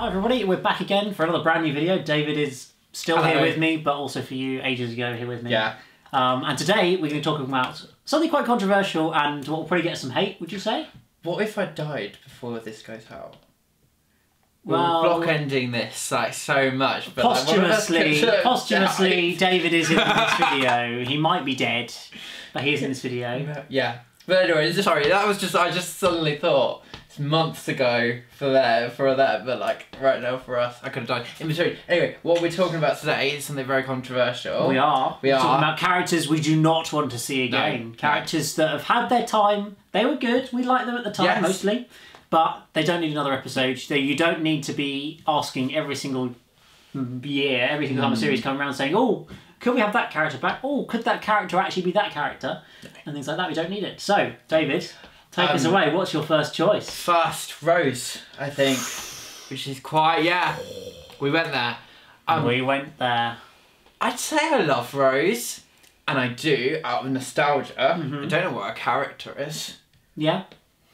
Hi everybody, we're back again for another brand new video. David is still here with me, but also for you ages ago here with me. Yeah. And today we're going to talk about something quite controversial and what will probably get some hate, would you say? What if I died before this goes out? Well, we're block ending this like so much, but posthumously, David is in this video. He might be dead, but he is in this video. Yeah. But anyway, sorry, that was just, I just suddenly thought, it's months ago for that, but like right now for us, I could have died in between. Anyway, what we're talking about today is something very controversial. We are talking about characters we do not want to see again. No, characters that have had their time. They were good. We liked them at the time mostly, but they don't need another episode. You don't need to be asking every single year, every single time a series comes around saying, "Oh, could we have that character back? Oh, could that character actually be that character?" And things like that. We don't need it. So, David, take us away. What's your first choice? First, Rose, I think, which is quite, we went there. We went there. I'd say I love Rose, and I do, out of nostalgia. I don't know what her character is. Yeah.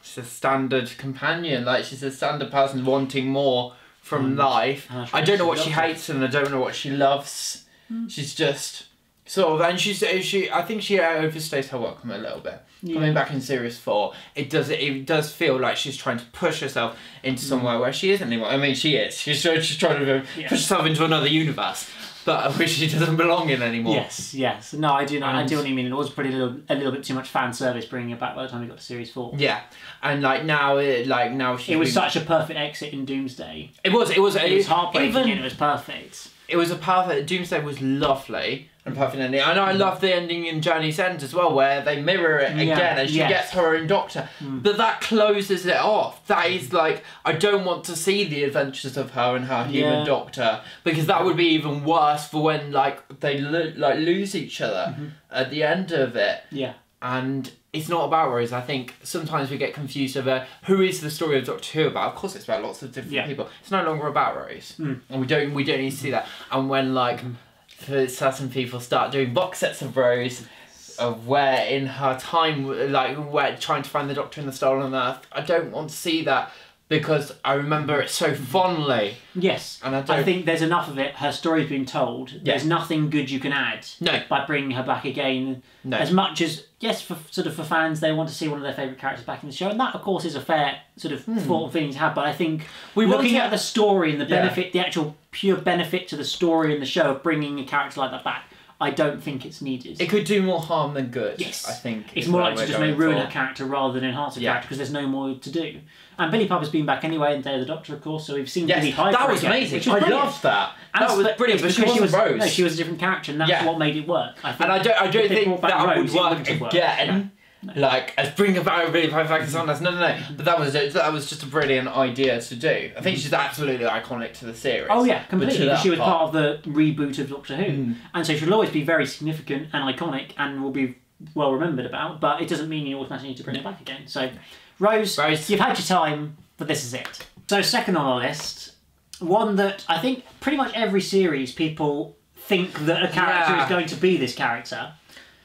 She's a standard companion, like she's a standard person wanting more from life. I don't know what she hates and I don't know what she loves. She's just sort of, and I think she overstays her welcome a little bit. Coming back in series 4, it does feel like she's trying to push herself into somewhere where she isn't anymore. I mean, she is. She's trying to push herself into another universe, but which she doesn't belong in anymore. Yes. No, I do know. I do what you mean. It was pretty a little bit too much fan service bringing it back by the time we got to series 4. Yeah, and now she. It was such a perfect exit in Doomsday. It was heartbreaking and it was perfect. It was a perfect. Doomsday was lovely and perfect ending. I know I love the ending in Journey's End as well, where they mirror it again and she gets her own doctor. But that closes it off. That is like, I don't want to see the adventures of her and her human doctor, because that would be even worse for when like they lose each other at the end of it. Yeah. And it's not about Rose. I think sometimes we get confused over who is the story of Doctor Who about. Of course, it's about lots of different people. It's no longer about Rose, and we don't need to see that. And when like certain people start doing box sets of Rose, of where in her time, like where trying to find the Doctor in the Stolen Earth, I don't want to see that because I remember it so fondly. Yes, and I think there's enough of it. Her story's been told. There's nothing good you can add. By bringing her back again. As much as for fans, they want to see one of their favourite characters back in the show, and that of course is a fair sort of thought feeling to have. But I think looking at the story and the benefit, the actual pure benefit to the story and the show of bringing a character like that back, I don't think it's needed. It could do more harm than good. Yes, I think it's more like to just maybe ruin a character rather than enhance a character because there's no more to do. And Billy Piper's been back anyway in Day of the Doctor, of course, so we've seen Billy Piper. That was amazing. I loved that. That was brilliant, but she wasn't Rose. No, she was a different character, and that's what made it work. I think I don't think that would work again. No. Like, as bring about Billy Piper back to Sundance. No. But that was just a brilliant idea to do. I think she's absolutely iconic to the series. Oh yeah, completely. She was part of the reboot of Doctor Who, and so she'll always be very significant and iconic, and will be well remembered about. But it doesn't mean you automatically need to bring it back again. So, Rose, you've had your time, but this is it. So second on our list, one that I think pretty much every series people think that a character is going to be this character.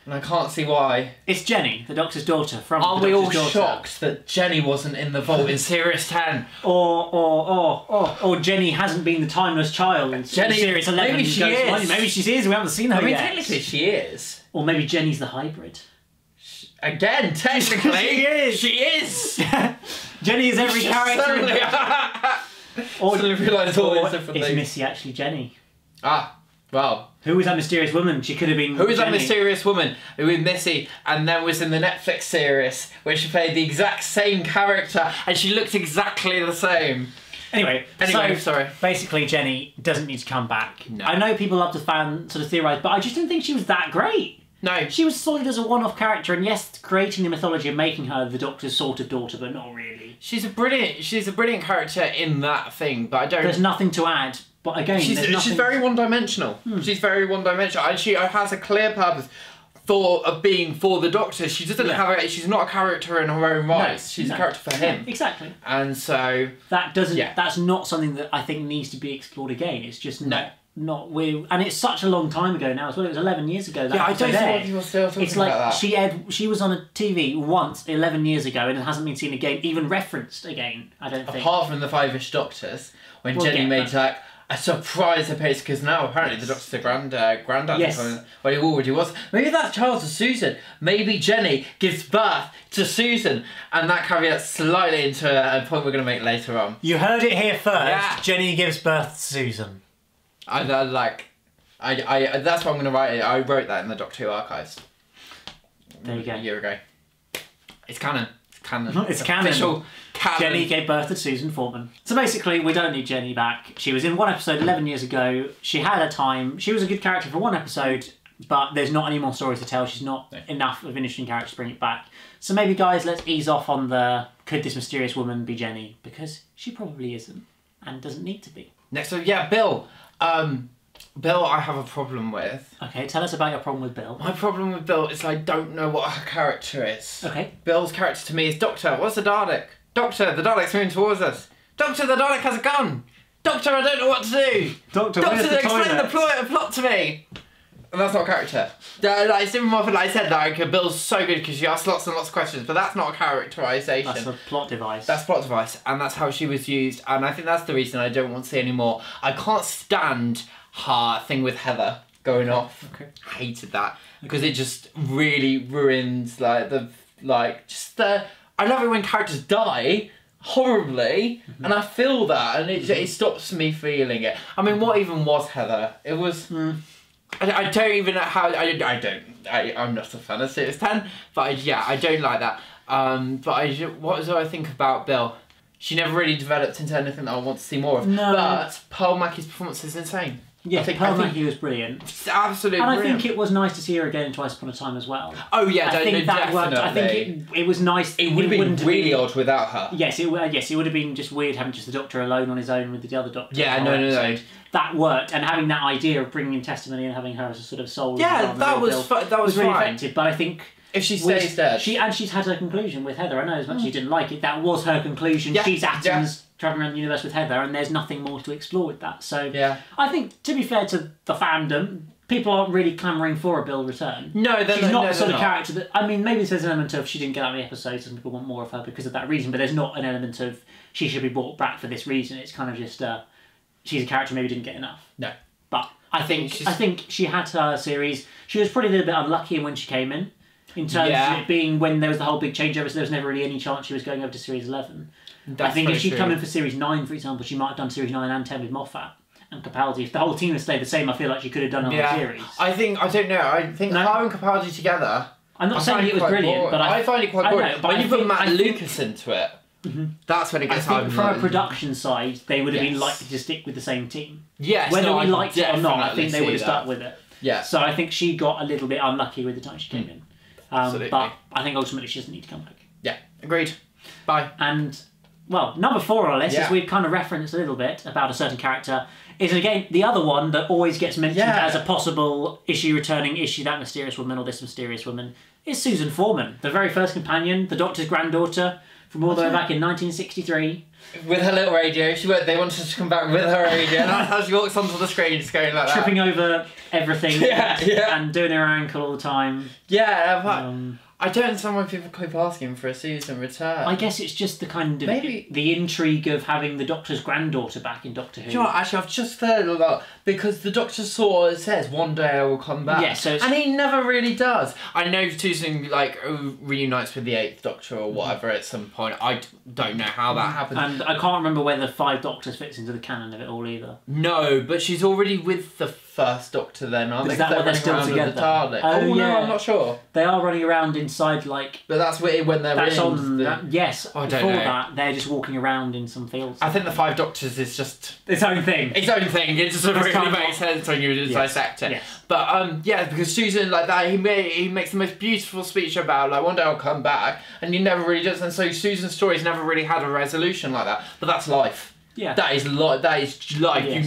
And I can't see why. It's Jenny, the Doctor's daughter from the Doctor's Daughter. Are we all shocked that Jenny wasn't in the vault in Series 10? Or Jenny hasn't been the timeless child in Series 11. Maybe she is. Maybe she is, we haven't seen her yet. Technically she is. Or maybe Jenny's the hybrid. Again, technically, she is. Jenny is every character. Or is Missy actually Jenny? Well, who was that mysterious woman? She could have been. Who was that mysterious woman who was Missy and then was in the Netflix series where she played the exact same character and she looked exactly the same? Anyway, sorry. Basically, Jenny doesn't need to come back. No. I know people love to theorise, but I just didn't think she was that great. No. She was solid as a one-off character, and yes, creating the mythology and making her the Doctor's sort of daughter, but not really. She's a brilliant character in that thing, but I don't. There's nothing to add. But again, she's very one-dimensional. She's very one-dimensional, and she has a clear purpose of being for the Doctor. She doesn't have she's not a character in her own right. She's a character for him. Exactly. And so that doesn't. That's not something that I think needs to be explored again. It's just not weird, and it's such a long time ago now as well. It was 11 years ago. Yeah, I don't know what people still talking it's like about that. she was on a TV once 11 years ago and it hasn't been seen again, even referenced again. I don't think. Apart from the Five-ish Doctors, when Jenny made like a surprise appearance, because now apparently the Doctor's a granddad. Yes. Well, he already was. Maybe that's Charles or Susan. Maybe Jenny gives birth to Susan, and that caveats slightly into a point we're going to make later on. You heard it here first. Yeah. Jenny gives birth to Susan. I that's what I'm going to write. I wrote that in the Doctor Who archives. There you go. A year ago. It's canon. It's canon. It's canon. Official canon. Jenny gave birth to Susan Foreman. So basically, we don't need Jenny back. She was in one episode 11 years ago. She had her time. She was a good character for one episode, but there's not any more stories to tell. She's not enough of an interesting character to bring it back. So maybe, guys, let's ease off on the could this mysterious woman be Jenny? Because she probably isn't and doesn't need to be. Next up, yeah, Bill. Bill, I have a problem with. Okay, tell us about your problem with Bill. My problem with Bill is I don't know what her character is. Okay. Bill's character to me is Doctor, what's the Dalek? Doctor, the Dalek's moving towards us. Doctor, the Dalek has a gun. Doctor, I don't know what to do. Doctor, explain the plot to me. And that's not a character. It's even more like I said, like, Bill's so good because she asks lots and lots of questions, but that's not a characterisation. That's a plot device. That's a plot device, and that's how she was used, and I think that's the reason I don't want to see any more. I can't stand her thing with Heather going off. Okay. I hated that because it just really ruins I love it when characters die horribly, and I feel that, and it stops me feeling it. I mean, what even was Heather? It was. I don't even know how. I'm not a fan of Series 10, but I don't like that. What do I think about Bill? She never really developed into anything that I want to see more of. No. But Pearl Mackie's performance is insane. Yeah, Pearl Mackie was brilliant. It's absolutely and brilliant. I think it was nice to see her again in Twice Upon a Time as well. Oh yeah, I think that worked. I think it was nice. It would have been really odd without her. Yes, it would have been just weird having just the Doctor alone on his own with the other Doctor. Yeah, no. That worked, and having that idea of bringing in testimony and having her as a sort of soul. Yeah, that was really fine. effective. But I think if she stays dead, she's had her conclusion with Heather. I know as much as she didn't like it, that was her conclusion. Yeah. She's atoms traveling around the universe with Heather, and there's nothing more to explore with that. So I think, to be fair to the fandom, people aren't really clamouring for a Bill return. No, she's not the sort of character that. I mean, maybe there's an element of she didn't get out of the episodes and people want more of her because of that reason. But there's not an element of she should be brought back for this reason. It's kind of just she's a character maybe didn't get enough. No. But I think she had her series. She was probably a little bit unlucky when she came in terms of it being when there was the whole big changeover, so there was never really any chance she was going over to Series 11. I think if she'd come in for Series 9, for example, she might have done Series 9 and 10 with Moffat and Capaldi. If the whole team had stayed the same, I feel like she could have done another series. I don't know. I think her and Capaldi together. I'm not saying it was brilliant, but I find it quite boring. Know, but when you put Matt Lucas into it, that's when it gets hard. From a production side, they would have been likely to stick with the same team. Yes, whether we liked it or not, I think they would have stuck with it. Yeah. So I think she got a little bit unlucky with the time she came in. Absolutely. But I think ultimately she doesn't need to come back. Yeah, agreed. Bye. And, well, number 4 on our list, as we've kind of referenced a little bit about a certain character, is again the other one that always gets mentioned as a possible returning issue, that mysterious woman or this mysterious woman, is Susan Foreman, the very first companion, the Doctor's granddaughter, from all the way back in 1963. With her little radio. They wanted to come back with her radio, and that's how she walks onto the screen, just going like that. Tripping over everything and doing her ankle all the time. Yeah, I don't understand why people keep asking for a Susan return. I guess it's just the kind of the intrigue of having the Doctor's granddaughter back in Doctor Who. Do you know what? Actually, I've just heard a lot because the Doctor sort of says one day I will come back. Yeah, and he never really does. I know Susan reunites with the 8th Doctor or whatever at some point. I don't know how that happens. And I can't remember whether 5 Doctors fits into the canon of it all either. No, but she's already with the 1st Doctor then, aren't they? Is that why they're still together? No, I'm not sure. They are running around inside But that's when they're yes, before that, they're just walking around in some fields. I think the 5 Doctors is just its own thing. It just really makes sense when you dissect it. Yes. But because Susan he makes the most beautiful speech about one day I'll come back, and he never really does. And so Susan's story's never really had a resolution like that. But that's life. Yeah. That is life. Yes. You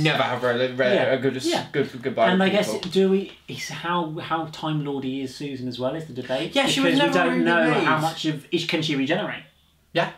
never have a good goodbye. And I guess how Time Lordy is Susan as well is the debate. Yeah, she was never we don't really know made. how much of can she regenerate. Yeah.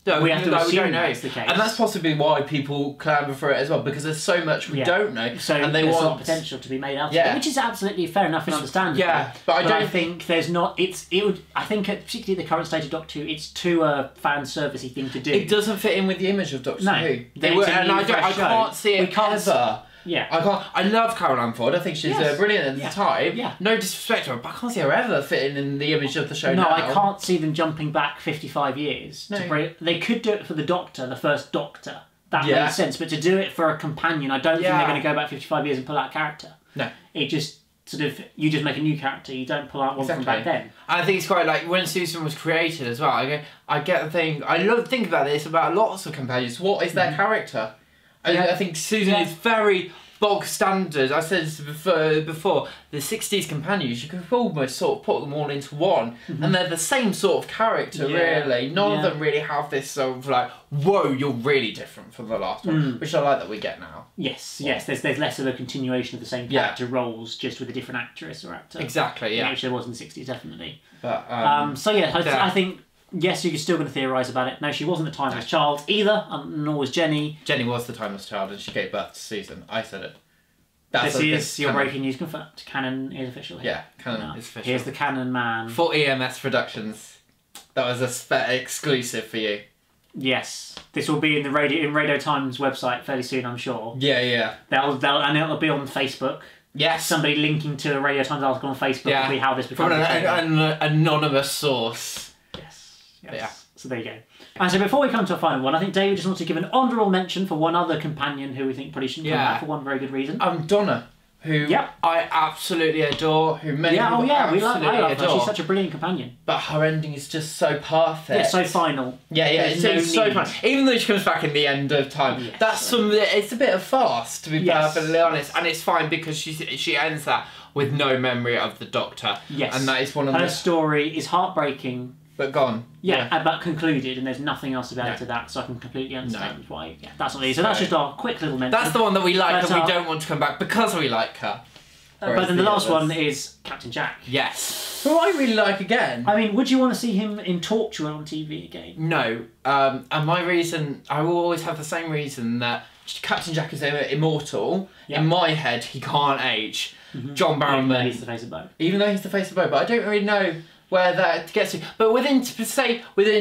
No, we have to assume we don't know. that's the case. And that's possibly why people clamber for it as well, because there's so much we don't know. So and they there's want some potential to be made out of it, which is absolutely fair enough and understandable. Yeah, but I think there's not. It would. I think, particularly at the current stage of Doctor Who, it's too fan servicey thing to do. It doesn't fit in with the image of Doctor Who. And I can't see it ever. Yeah. I love Caroline Ford. I think she's brilliant at the time. Yeah. No disrespect to her, but I can't see her ever fitting in the image of the show now. No, I can't see them jumping back 55 years. No. They could do it for the Doctor, the first Doctor. That makes sense. But to do it for a companion, I don't think they're going to go back 55 years and pull out a character. No. It just sort of, you just make a new character. You don't pull out one from back then. I think it's quite like when Susan was created as well. I get the thing. I love to think about this about lots of companions. What is their character? I think Susan is very bog standard. I said this before, the 60s companions, you could almost sort of put them all into one, and they're the same sort of character, really. None of them really have this sort of like, whoa, you're really different from the last one, which I like that we get now. Yes, there's less of a continuation of the same character roles, just with a different actress or actor. Exactly, which there was in the 60s, definitely. But, I think, yes, you're still going to theorise about it. No, she wasn't a timeless child either, nor was Jenny. Jenny was the timeless child, and she gave birth to Susan. I said it. This is your breaking news confirmed. Canon is official here. Yeah, Canon is official. Here's the Canon man. For EMS Productions. That was a exclusive for you. Yes. This will be in Radio Times website fairly soon, I'm sure. Yeah. And it'll be on Facebook. Yes. Somebody linking to a Radio Times article on Facebook will be how this becomes. From an anonymous source. Yes. So there you go. And so before we come to a final one, I think David just wants to give an honourable mention for one other companion who we think probably shouldn't come back for one very good reason. Donna, who I absolutely adore, who many people absolutely I love her. adore. She's such a brilliant companion. But her ending is just so perfect. Yeah, so final. Yeah, it's so final. Even though she comes back in the end of time, it's a bit of farce, to be perfectly honest, and it's fine because she ends that with no memory of the Doctor. Yes. And that is one of her story is heartbreaking. But gone. Yeah, but concluded, and there's nothing else about to that, so I can completely understand why. Yeah, that's what it is. So that's just our quick little mention. That's the one that we like, and we don't want to come back because we like her. But then the last one is Captain Jack. Yes. Who I really like again. I mean, would you want to see him in Torture on TV again? No. And my reason, I will always have the same reason that Captain Jack is immortal. In my head, he can't age. John Barrowman. Even though he's the face of Bo. Even though he's the face of Bo, but I don't really know where that gets to. But within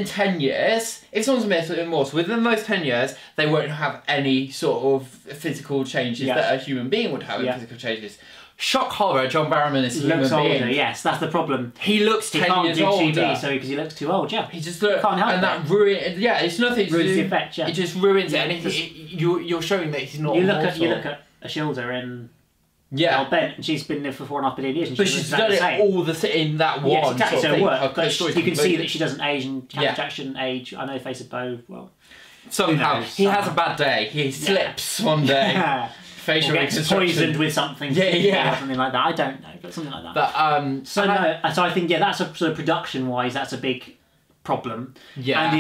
10 years, if someone's immortal, within those 10 years, they won't have any sort of physical changes that a human being would have in physical changes. Shock horror, John Barrowman is a human being. Older, yes, that's the problem. He looks 10 years older. Because he looks too old, He just looks, can't help and that ruins. Yeah, it's nothing. Ruins the effect. Yeah, it just ruins it, and you're showing that he's not. You look at Ashilda in. Al Bent, and she's been there for 4.5 billion years, and she's done it all in that one. Yes, exactly. So work, but you can see that she doesn't age, and Captain Jack shouldn't age. I know Face of Bo. Well, somehow he has a bad day. He slips one day. Facial reconstruction. Poisoned with something. Or something like that. I don't know, but something like that. But so I think that's a sort of production-wise, that's a big problem. Yeah. And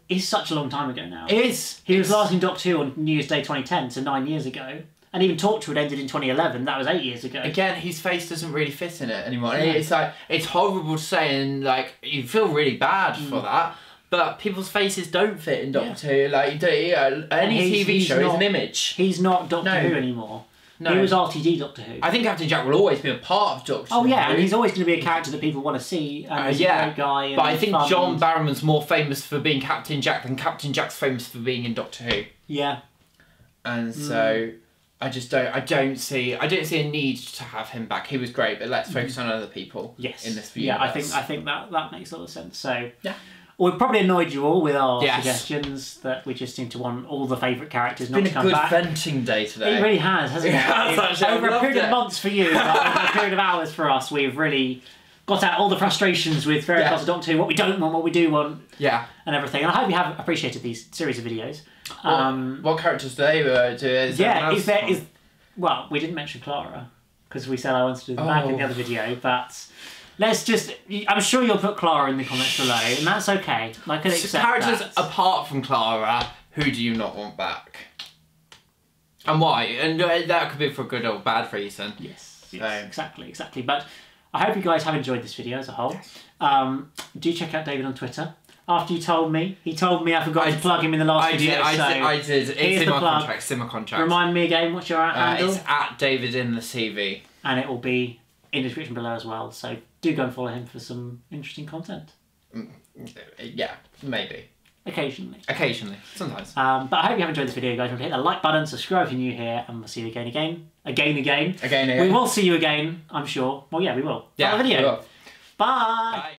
it's such a long time ago now. It is. He was last in Doctor Who on New Year's Day 2010, so 9 years ago. And even Torchwood ended in 2011. That was 8 years ago. Again, his face doesn't really fit in it anymore. It's like, it's horrible to say, and like you feel really bad for that. But people's faces don't fit in Doctor Who. Like any TV show is an image. He's not Doctor Who anymore. No. He was RTD Doctor Who. I think Captain Jack will always be a part of Doctor Who. Oh yeah, and he's always going to be a character that people want to see. And he's a great guy. And but I think John Barrowman's more famous for being Captain Jack than Captain Jack's famous for being in Doctor Who. Yeah. And so I don't see a need to have him back. He was great, but let's focus on other people. Yes. In this view. Yeah, I think that makes a lot of sense. So we probably annoyed you all with our suggestions that we just seem to want all the favourite characters not to come back. It's been a good venting day today. It really has, hasn't it? Actually, over a period of months for you, but over a period of hours for us, we've really got out all the frustrations with various parts of Doctor Who, what we don't want, what we do want, and everything. And I hope you have appreciated these series of videos. What characters do they do? Well, we didn't mention Clara because we said I wanted to do the back in the other video, but let's just. I'm sure you'll put Clara in the comments below, and that's okay. I can accept characters that. Apart from Clara, who do you not want back? And why? And that could be for a good or bad reason. Yes, exactly. But I hope you guys have enjoyed this video as a whole. Do check out David on Twitter. after you told me. He told me I forgot to plug him in the last video. I did. It's in my contract. It's in my contract. Remind me again, what's your handle? It's at David in the CV. And it will be in the description below as well. So do go and follow him for some interesting content. Yeah, maybe. Occasionally. Occasionally. Sometimes. But I hope you have enjoyed this video, guys. Remember to hit the like button, subscribe if you're new here, and we'll see you again. Again. Again. We will see you again, I'm sure. Well, yeah, we will. Yeah, Video. we will. Bye.